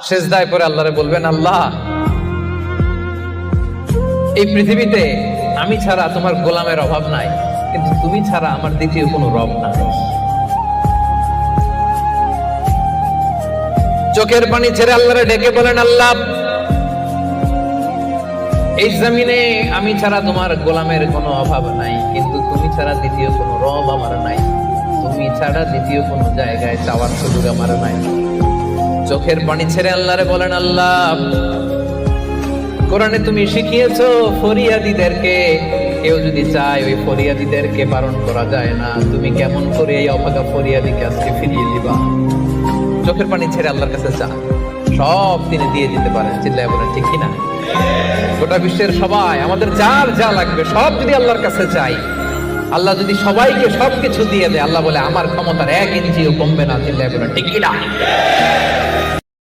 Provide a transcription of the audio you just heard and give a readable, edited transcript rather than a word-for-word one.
সেজদায় পরে আল্লাহরে বলবেন, আল্লাহ এই পৃথিবীতে আমি ছাড়া তোমার গোলামের অভাব নাই, কিন্তু তুমি ছাড়া আমার দ্বিতীয় কোনো রব নাই। চোখের পানি ছেড়ে আল্লাহরে ডেকে বলেন, আল্লাহ এই জমিনে আমি ছাড়া তোমার গোলামের কোনো অভাব নাই, কিন্তু তুমি ছাড়া দ্বিতীয় কোনো রব আমার নাই, তুমি ছাড়া দ্বিতীয় কোনো জায়গায় চাওয়ার সুযোগ আমার নাই। চোখের পানি ছেড়ে আল্লাহরে বলেন, আল্লাহ কোরআনে তুমি শিখিয়েছো ফরিয়াদীদেরকে কেউ যদি চায় ওই ফরিয়াদীদেরকে বারণ করা যায় না, তুমি কেমন করে এই অভাগা ফরিয়াদীকে আজকে ফিরিয়ে দিবা? চোখের পানি ছেড়ে আল্লাহর কাছে চা, সব তিনি দিয়ে দিতে পারেন। চিল্লায় বলেন ঠিক কিনা? গোটা বিশ্বের সবাই আমাদের যার যা লাগবে সব যদি আল্লাহর কাছে চাই, আল্লাহ যদি সবাইকে সবকিছু দিয়ে দেয়, আল্লাহ বলে আমার ক্ষমতার 1 ইঞ্চিও কমবে না। চিল্লায় বলেন ঠিক কিনা?